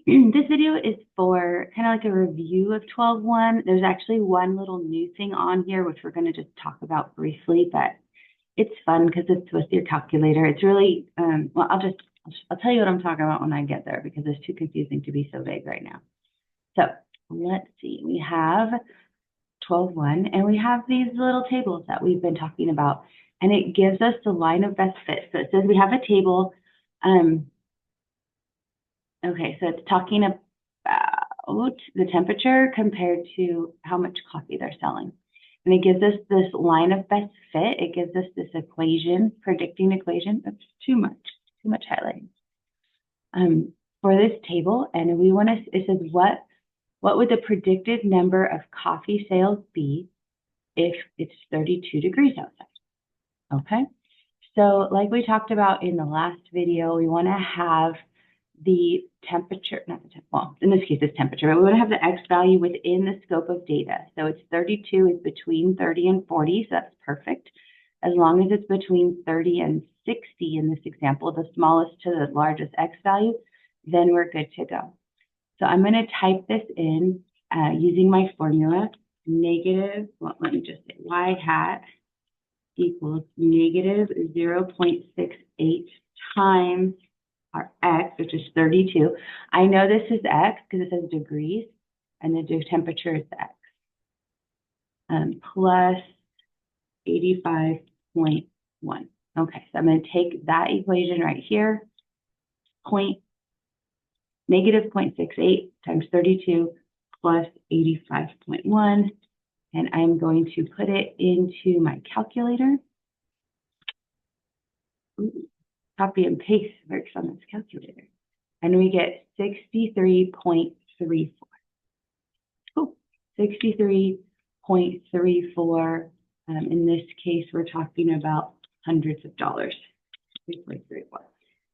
This video is for kind of like a review of 12.1. There's actually one little new thing on here, which we're going to just talk about briefly, but it's fun because it's with your calculator. It's really, well, I'll tell you what I'm talking about when I get there because it's too confusing to be so vague right now. So let's see, we have 12.1 and we have these little tables that we've been talking about, and it gives us the line of best fit. So it says we have a table. Okay, so it's talking about the temperature compared to how much coffee they're selling. And it gives us this line of best fit. It gives us this equation, predicting equation. That's too much highlighting. For this table, and we want to, it says what would the predicted number of coffee sales be if it's 32 degrees outside? Okay, so like we talked about in the last video, we want to have the temperature, well, in this case, it's temperature, but we want to have the X value within the scope of data. So it's 32 is between 30 and 40, so that's perfect. As long as it's between 30 and 60 in this example, the smallest to the largest X value, then we're good to go. So I'm going to type this in using my formula, negative, well, let me just say y hat equals negative 0.68 times our X, which is 32. I know this is X because it says degrees, and the temperature is X, plus 85.1. Okay, so I'm going to take that equation right here, negative 0.68 times 32 plus 85.1, and I'm going to put it into my calculator. Ooh. Copy and paste works on this calculator. And we get 63.34. Cool. 63.34. In this case, we're talking about hundreds of dollars. 3.34.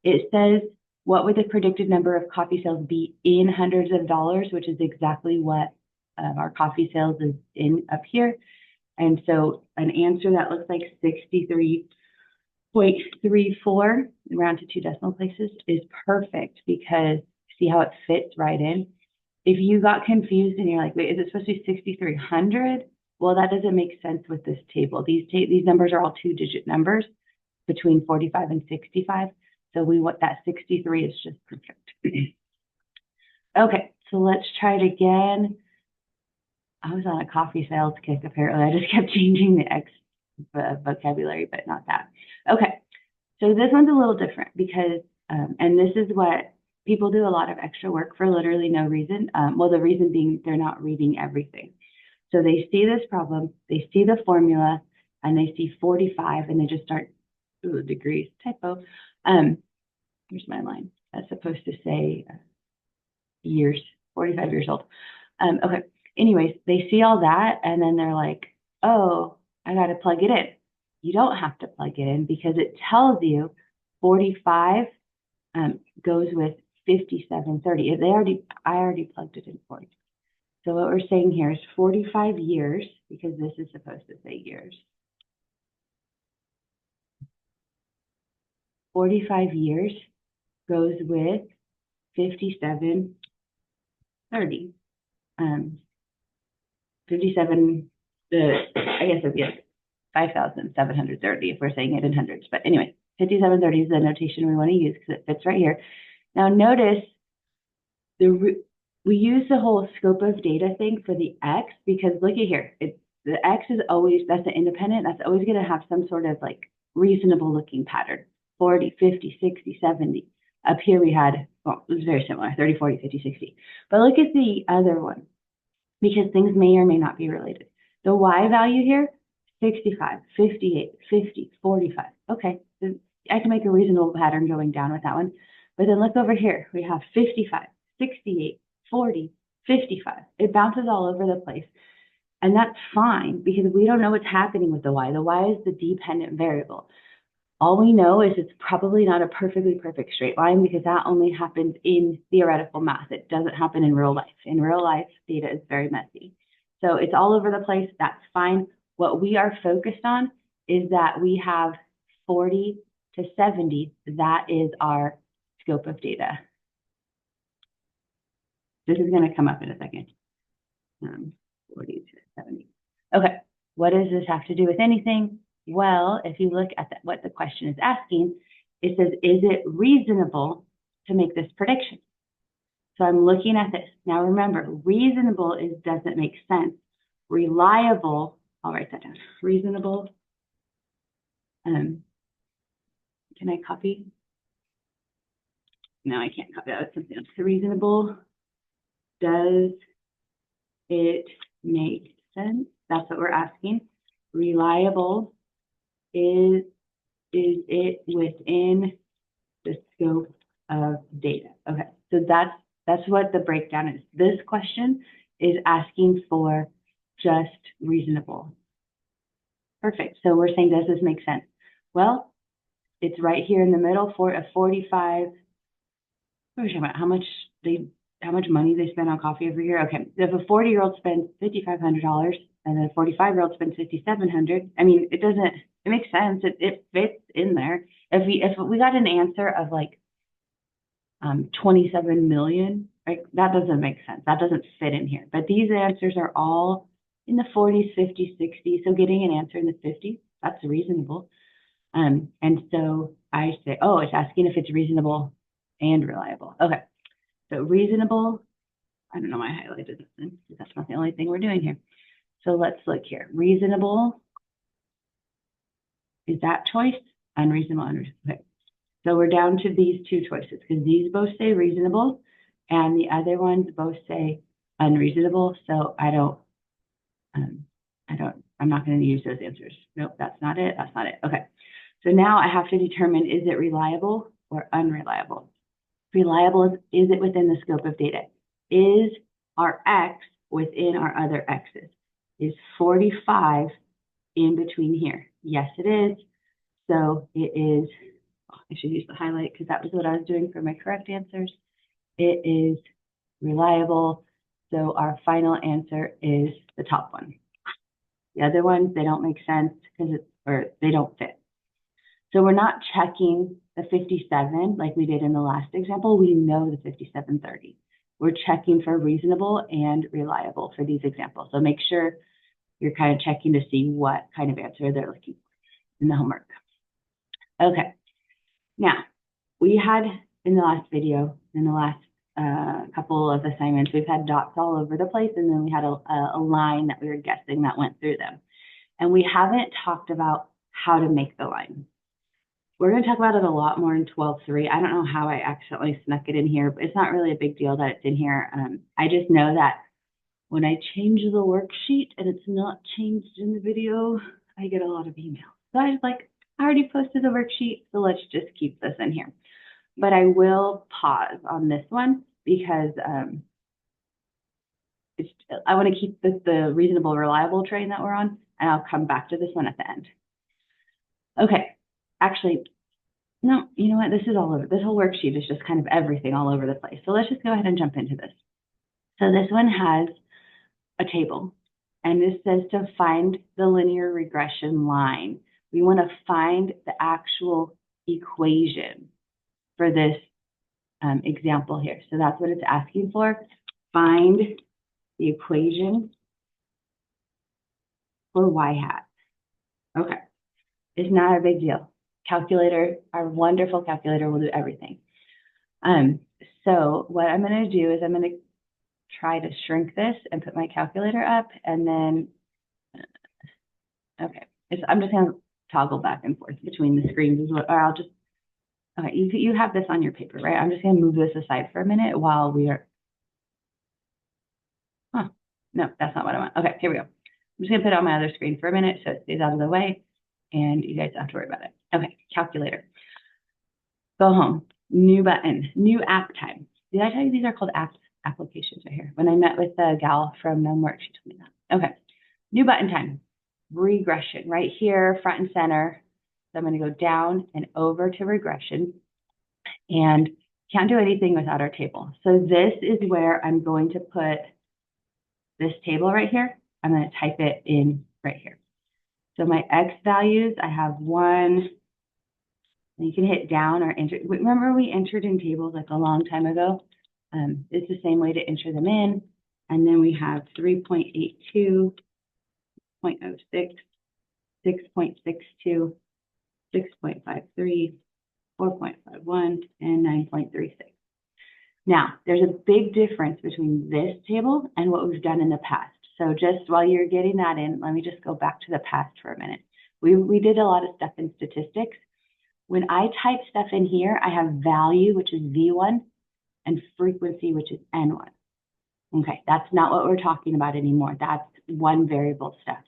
It says, what would the predicted number of coffee sales be in hundreds of dollars, which is exactly what our coffee sales is in up here. And so an answer that looks like 63.34, round to 2 decimal places, is perfect because see how it fits right in. If you got confused and you're like, wait, is it supposed to be 6,300? Well, that doesn't make sense with this table. These numbers are all 2-digit numbers between 45 and 65. So we want that 63 is just perfect. Okay, so let's try it again. I was on a coffee sales kick, apparently. I just kept changing the X vocabulary, but not that. Okay, so this one's a little different because, and this is what people do a lot of extra work for literally no reason. Well, the reason being they're not reading everything. So they see this problem, they see the formula, and they see 45, and they just start, ooh, degrees, typo. Here's my line. That's supposed to say years, 45 years old. Okay, anyways, they see all that, and then they're like, oh, I got to plug it in. You don't have to plug it in because it tells you 45 goes with 5730. I already plugged it in for you. So what we're saying here is 45 years, because this is supposed to say years. 45 years goes with 5730. 57, I guess it'd be like 5,730 if we're saying it in hundreds. But anyway, 5730 is the notation we want to use because it fits right here. Now notice we use the whole scope of data thing for the X because look at here. The X is always, that's an independent, that's always going to have some sort of like reasonable looking pattern. 40, 50, 60, 70. Up here we had, well, it was very similar, 30, 40, 50, 60. But look at the other one because things may or may not be related. The Y value here, 65, 58, 50, 45. Okay, I can make a reasonable pattern going down with that one. But then look over here. We have 55, 68, 40, 55. It bounces all over the place. And that's fine because we don't know what's happening with the Y. The Y is the dependent variable. All we know is it's probably not a perfectly perfect straight line because that only happens in theoretical math. It doesn't happen in real life. In real life, data is very messy. So it's all over the place. That's fine. What we are focused on is that we have 40 to 70. That is our scope of data. This is going to come up in a second. 40 to 70. Okay, what does this have to do with anything? Well, if you look at what the question is asking, it says, is it reasonable to make this prediction? So I'm looking at this. Now remember, reasonable doesn't make sense. Reliable, I'll write that down. Reasonable. Can I copy? No, I can't copy that. That's something else. So reasonable. Does it make sense? That's what we're asking. Reliable. Is it within the scope of data? Okay, so that's what the breakdown is. This question is asking for just reasonable. Perfect. So we're saying, does this make sense? Well, it's right here in the middle for a 45. What are we talking about? How much money they spend on coffee every year? Okay, if a 40-year-old spends $5,500 and a 45-year-old spends $5,700, I mean, it makes sense. It fits in there. If we got an answer of like 27 million, like that doesn't make sense. That doesn't fit in here. But these answers are all in the 40s, 50s, 60s. So getting an answer in the 50s, that's reasonable. And so I say, oh, it's asking if it's reasonable and reliable. Okay, so reasonable. I don't know why I highlighted this then, because that's not the only thing we're doing here. So let's look here. Reasonable. Is that choice? Unreasonable, unreasonable. Okay. So we're down to these two choices because these both say reasonable and the other ones both say unreasonable. So I'm not going to use those answers. Nope, that's not it. That's not it. Okay. So now I have to determine, is it reliable or unreliable? Reliable is it within the scope of data? Is our X within our other X's? Is 45 in between here? Yes, it is. So it is, I should use the highlight because that was what I was doing for my correct answers. It is reliable. So our final answer is the top one. The other ones, they don't make sense or they don't fit. So we're not checking the 57 like we did in the last example. We know the 5730. We're checking for reasonable and reliable for these examples. So make sure you're kind of checking to see what kind of answer they're looking for in the homework. Okay, now we had in the last video, in the last couple of assignments, we've had dots all over the place, and then we had a line that we were guessing that went through them. And we haven't talked about how to make the line. We're going to talk about it a lot more in 12.3. I don't know how I accidentally snuck it in here, but it's not really a big deal that it's in here. I just know that when I change the worksheet and it's not changed in the video, I get a lot of emails. So I was like, I already posted the worksheet, so let's just keep this in here. But I will pause on this one because I want to keep the reasonable, reliable train that we're on, and I'll come back to this one at the end. Okay, actually, no, you know what? This is all over. This whole worksheet is just kind of everything all over the place. So let's just go ahead and jump into this. So this one has a table, and this says to find the linear regression line. We want to find the actual equation for this example here. So that's what it's asking for. Find the equation for y hat. Okay, it's not a big deal. Calculator, our wonderful calculator will do everything. So what I'm going to do is I'm going to try to shrink this and put my calculator up, and then, okay, I'm just going to toggle back and forth between the screens, or I'll just, okay, you have this on your paper, right? I'm just going to move this aside for a minute while we are, no, that's not what I want. Okay, here we go. I'm just going to put it on my other screen for a minute so it stays out of the way, and you guys don't have to worry about it. Okay, calculator. Go home. New button. New app time. Did I tell you these are called applications right here? When I met with the gal from Work, she told me that. Okay, new button time. Regression right here, front and center. So I'm going to go down and over to regression, and can't do anything without our table. So this is where I'm going to put this table right here. I'm going to type it in right here. So my X values, I have 1. And you can hit down or enter. Remember we entered in tables like a long time ago? It's the same way to enter them in. And then we have 3.82, 0.06, 6.62, 6.53, 4.51, and 9.36. Now, there's a big difference between this table and what we've done in the past. So just while you're getting that in, let me just go back to the past for a minute. We did a lot of stuff in statistics. When I type stuff in here, I have value, which is V1, and frequency, which is N1. Okay, that's not what we're talking about anymore. That's one variable stuff.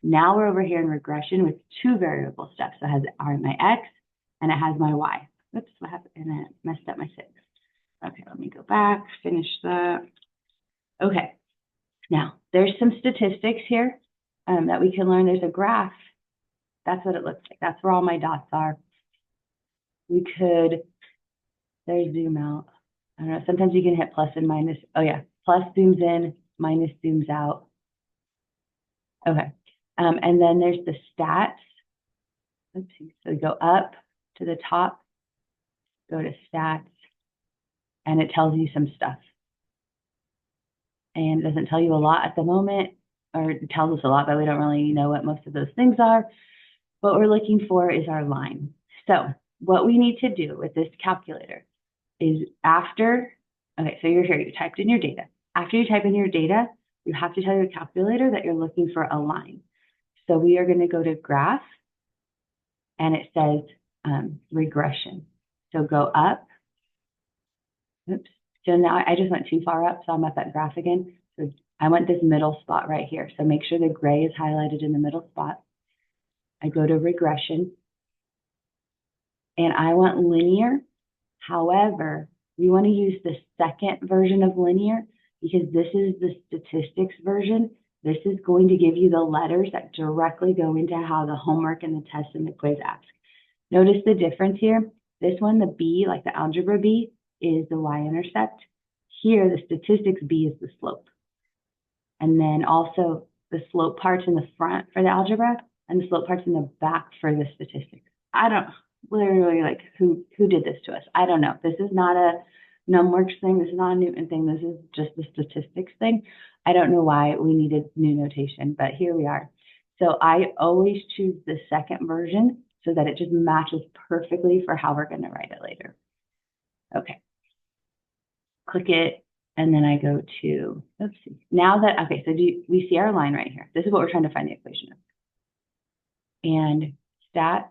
Now we're over here in regression with two variable stuff. So it has my X and it has my Y. Oops, what happened? And then it messed up my 6. Okay, let me go back, finish that. Okay, now there's some statistics here that we can learn. There's a graph. That's what it looks like. That's where all my dots are. We could, there's zoom out. I don't know, sometimes you can hit plus and minus. Oh yeah, plus zooms in, minus zooms out. Okay, and then there's the stats. Oopsie. So we go up to the top, go to stats, and it tells you some stuff. And it doesn't tell you a lot at the moment, or it tells us a lot, but we don't really know what most of those things are. What we're looking for is our line. So what we need to do with this calculator is after, okay, so you're here, you typed in your data. After you type in your data, you have to tell your calculator that you're looking for a line. So we are going to go to graph, and it says regression. So go up. Oops. So now I just went too far up, so I'm up at graph again. So I want this middle spot right here. So make sure the gray is highlighted in the middle spot. I go to regression, and I want linear. However, we want to use the second version of linear because this is the statistics version. This is going to give you the letters that directly go into how the homework and the test and the quiz ask. Notice the difference here. This one, the B, like the algebra B, is the y-intercept. Here, the statistics B is the slope. And then also the slope parts in the front for the algebra and the slope parts in the back for the statistics. I don't literally like who did this to us. I don't know. This is not a NumWorks thing. This is not a Newton thing. This is just the statistics thing. I don't know why we needed new notation, but here we are. So I always choose the second version so that it just matches perfectly for how we're going to write it later. Okay. Click it, and then I go to, oopsie. Now that, okay, so we see our line right here. This is what we're trying to find the equation of. And stats.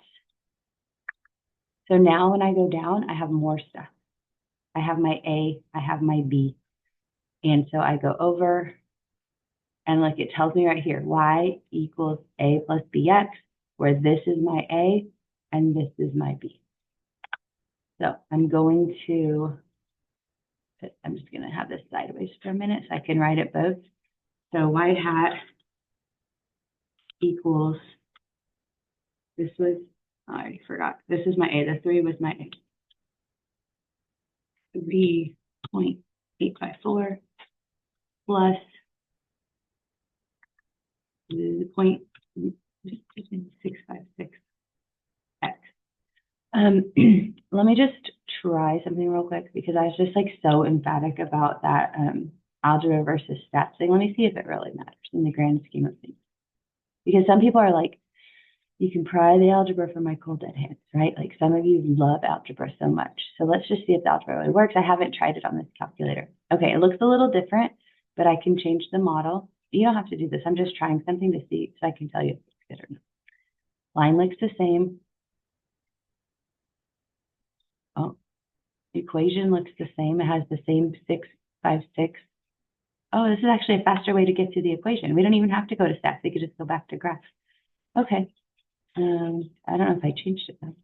So now when I go down, I have more stuff. I have my A, I have my B. And so I go over, and like it tells me right here, y equals A plus bx, where this is my A, and this is my B. So I'm going to, I'm just going to have this sideways for a minute so I can write it both. So y hat equals, this was, I already forgot. This is my A. The 3 was my A. 3.854 plus 0.656 x. Let me just try something real quick because I was just like so emphatic about that algebra versus stats thing. Let me see if it really matters in the grand scheme of things. Because some people are like, you can pry the algebra from my cold dead hands, right? Like some of you love algebra so much. So let's just see if the algebra really works. I haven't tried it on this calculator. Okay, it looks a little different, but I can change the model. You don't have to do this. I'm just trying something to see so I can tell you if it's good or not. Line looks the same. Oh, equation looks the same. It has the same 656. Oh, this is actually a faster way to get to the equation. We don't even have to go to stats. We could just go back to graph. Okay. I don't know if I changed it though.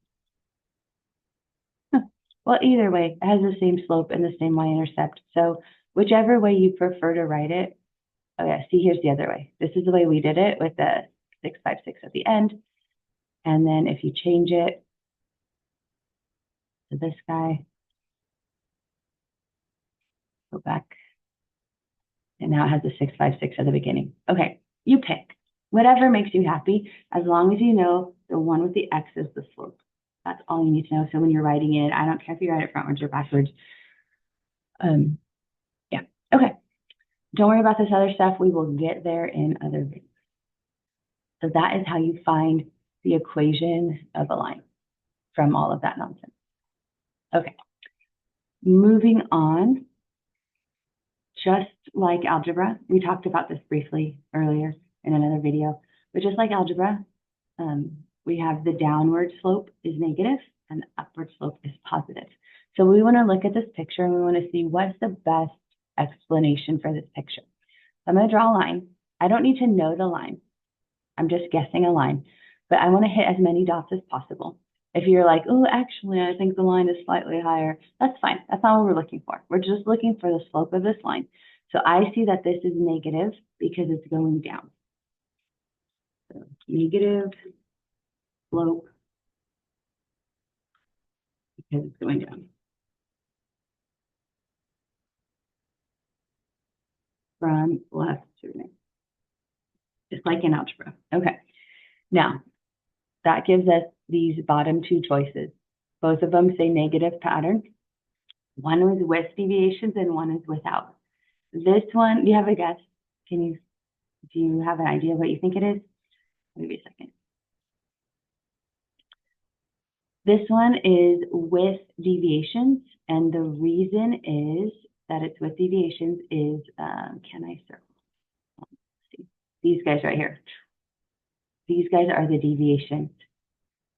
Huh. Well, either way, it has the same slope and the same y-intercept. So whichever way you prefer to write it. Oh yeah, see, here's the other way. This is the way we did it with the 656 at the end. And then if you change it to this guy, go back. And now it has the 656 at the beginning. Okay, you pick. Whatever makes you happy, as long as you know the one with the X is the slope. That's all you need to know. So when you're writing it, I don't care if you write it frontwards or backwards. Yeah, okay. Don't worry about this other stuff. We will get there in other videos. So that is how you find the equation of a line from all of that nonsense. Okay, moving on. Just like algebra, we talked about this briefly earlier in another video, but just like algebra, we have the downward slope is negative and the upward slope is positive. So we want to look at this picture and we want to see what's the best explanation for this picture. So I'm going to draw a line. I don't need to know the line. I'm just guessing a line, but I want to hit as many dots as possible. If you're like, oh, actually, I think the line is slightly higher, that's fine. That's not what we're looking for. We're just looking for the slope of this line. So I see that this is negative because it's going down. So negative slope because it's going down. From left to right. Just like in algebra. Okay. Now, that gives us these bottom two choices. Both of them say negative pattern. One is with deviations and one is without. This one, do you have a guess? Do you have an idea of what you think it is? Maybe a second. This one is with deviations, and the reason is that it's with deviations is, can I circle? Let's see. These guys right here. These guys are the deviations.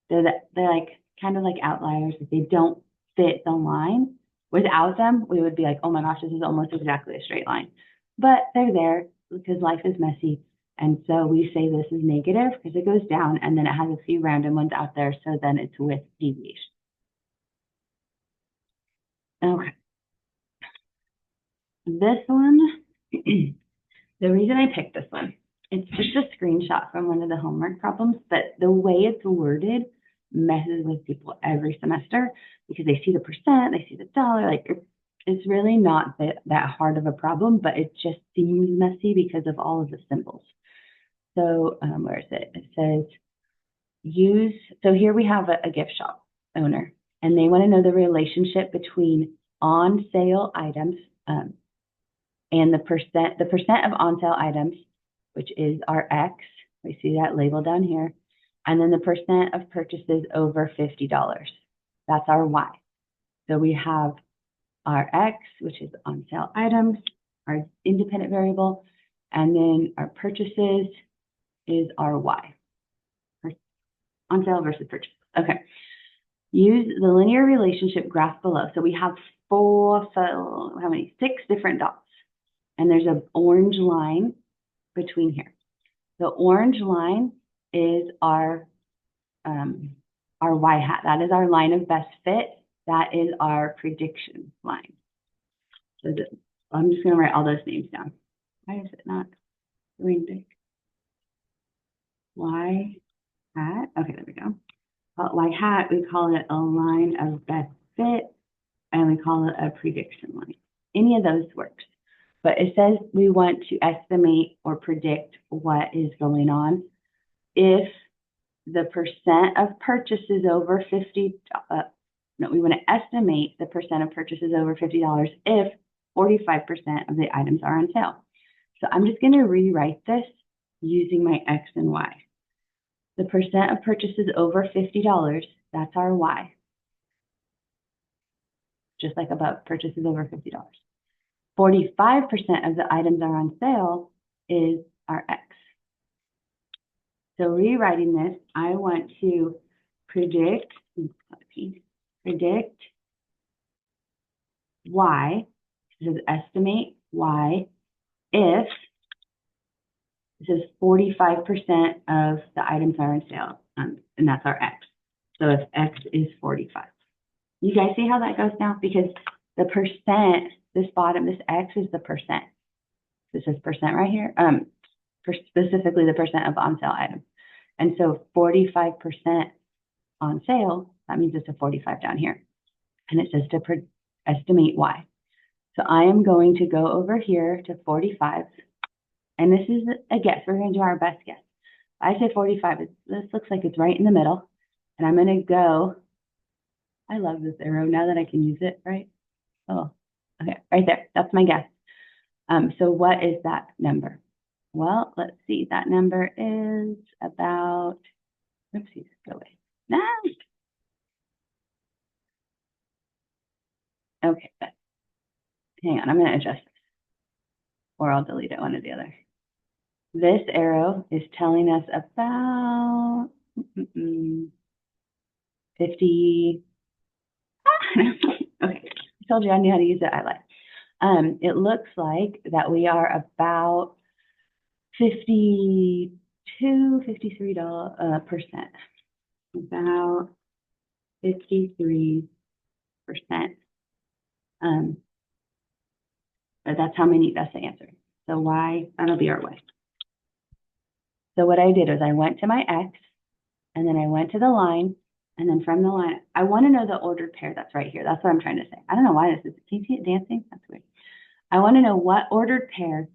They're like kind of like outliers. If they don't fit the line, without them, we would be like, oh my gosh, this is almost exactly a straight line. But they're there because life is messy. And so we say this is negative because it goes down and then it has a few random ones out there. So then it's with deviation. Okay. This one, the reason I picked this one, it's just a screenshot from one of the homework problems, but the way it's worded messes with people every semester because they see the percent, they see the dollar, like it's really not that hard of a problem, but it just seems messy because of all of the symbols. So where is it? It says so here we have a gift shop owner and they want to know the relationship between on sale items and the percent of on sale items, which is our X. We see that label down here. And then the percent of purchases over $50. That's our Y. So we have our X, which is on sale items, our independent variable, and then our purchases is our Y. On sale versus purchase. Okay. Use the linear relationship graph below. So we have six different dots. And there's an orange line between here. The orange line is our Y hat. That is our line of best fit. That is our prediction line. So I'm just going to write all those names down. Why is it not doing big? Y hat. Okay, there we go. Y hat, we call it a line of best fit, and we call it a prediction line. Any of those works. But it says we want to estimate or predict what is going on if the percent of purchases over we want to estimate the percent of purchases over $50 if 45% of the items are on sale. So I'm just going to rewrite this using my X and Y. The percent of purchases over $50, that's our Y. Just like above, purchases over $50. 45% of the items are on sale is our X. So rewriting this, I want to predict Y, this is estimate Y, if this is 45% of the items are on sale, and that's our X. So if X is 45. You guys see how that goes now? Because the percent, this bottom, this X is the percent. This is percent right here, specifically the percent of on sale items. And so 45% on sale, that means it's a 45 down here. And it says to estimate Y. So I am going to go over here to 45. And this is a guess. We're going to do our best guess. I say 45. This looks like it's right in the middle. And I'm going to go. I love this arrow now that I can use it, right? Oh, Okay, right there. That's my guess. So what is that number? Well, let's see. That number is about, oopsies, go away. No. Okay, but hang on. I'm going to adjust this, or I'll delete it, one or the other. This arrow is telling us about 50. Okay, I told you I knew how to use it. I lied. It looks like that we are about 52, $53%. About 53%. But that's how many, that's the answer. So y, that'll be our y. So what I did was I went to my x, and then I went to the line, and then from the line, I want to know the ordered pair that's right here. That's what I'm trying to say. I don't know why this is, can you see it dancing? That's weird. I want to know what ordered pair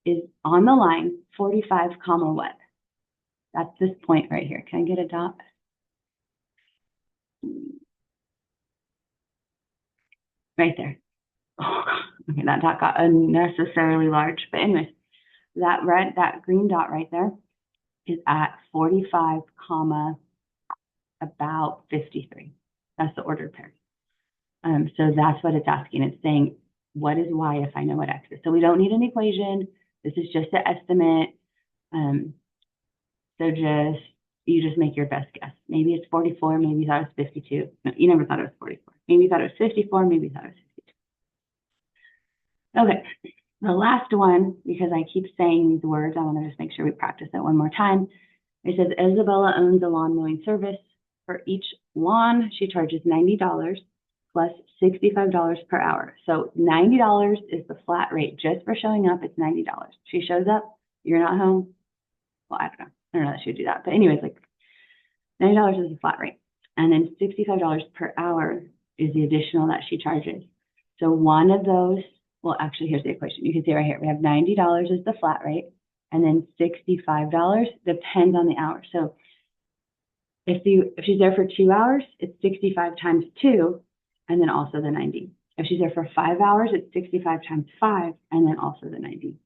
is on the line, 45, comma what? That's this point right here. Can I get a dot? Right there. Oh, okay, that dot got unnecessarily large. But anyways, that green dot right there is at 45, comma, about 53. That's the ordered pair. So that's what it's asking. It's saying, what is y if I know what x is? So we don't need an equation. This is just an estimate. So you just make your best guess. Maybe it's 44, maybe you thought it was 52. No, you never thought it was 44. Maybe you thought it was 54, maybe you thought it was 52. Okay, the last one, because I keep saying these words, I want to just make sure we practice it one more time. It says, Isabella owns a lawn mowing service. For each lawn, she charges $90 plus $65 per hour. So $90 is the flat rate. Just for showing up, it's $90. She shows up, you're not home. Well, I don't know. I don't know that she would do that. But anyways, like $90 is the flat rate. And then $65 per hour is the additional that she charges. So one of those, well, actually, here's the equation. You can see right here, we have $90 is the flat rate, and then $65 depends on the hour. So if she's there for 2 hours, it's 65 times 2, and then also the 90. If she's there for 5 hours, it's 65 times 5, and then also the 90.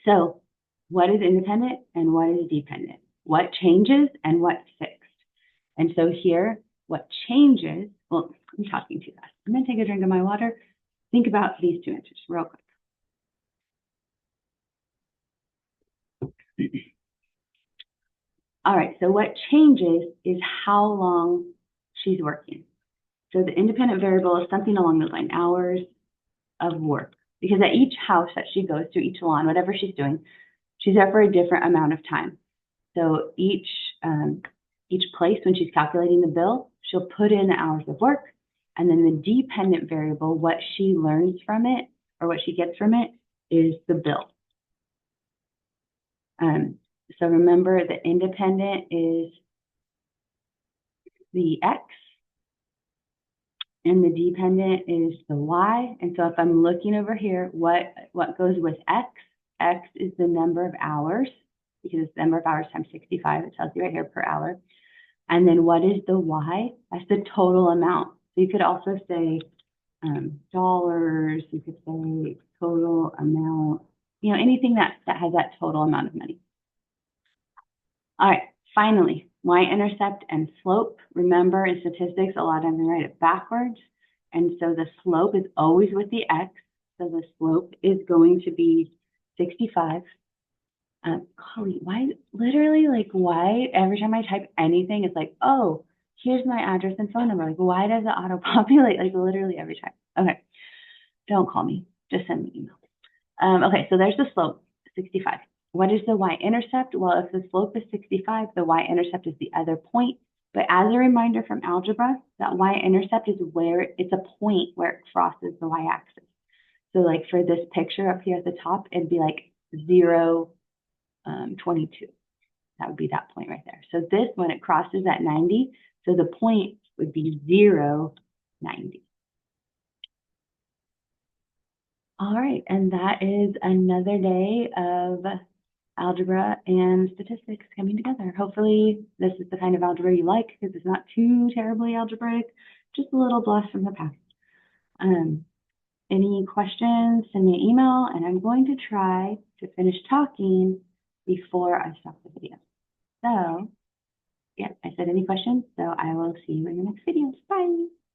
So what is independent and what is dependent? What changes and what's fixed? And so here, what changes, well, I'm talking too fast. I'm going to take a drink of my water. Think about these two answers real quick. All right, so what changes is how long she's working. So the independent variable is something along those lines, hours of work. Because at each house that she goes to, each lawn, whatever she's doing, she's there for a different amount of time. So each place, when she's calculating the bill, she'll put in the hours of work, and then the dependent variable, what she learns from it or what she gets from it, is the bill. So remember, the independent is the x, and the dependent is the y. And so if I'm looking over here, what goes with x? X is the number of hours, because it's the number of hours times 65. It tells you right here per hour. And then what is the y? That's the total amount. So you could also say dollars. You could say total amount. You know, anything that has that total amount of money. All right, finally, y-intercept and slope. Remember, in statistics, a lot of times we write it backwards. And so the slope is always with the x. So the slope is going to be 65. Colleen, why, literally, like, why every time I type anything, it's like, oh, here's my address and phone number. Like, why does it auto-populate? Like, literally every time. Okay, don't call me. Just send me email. Okay, so there's the slope, 65. What is the y-intercept? Well, if the slope is 65, the y-intercept is the other point. But as a reminder from algebra, that y-intercept is where it's a point where it crosses the y-axis. So like for this picture up here at the top, it'd be like 0, 22. That would be that point right there. So this, when it crosses at 90, so the point would be 0, 90. All right, and that is another day of algebra and statistics coming together. Hopefully this is the kind of algebra you like, because it's not too terribly algebraic, just a little blast from the past. Any questions, send me an email, and I'm going to try to finish talking before I stop the video. So, yeah, I said any questions, so I will see you in the next video. Bye.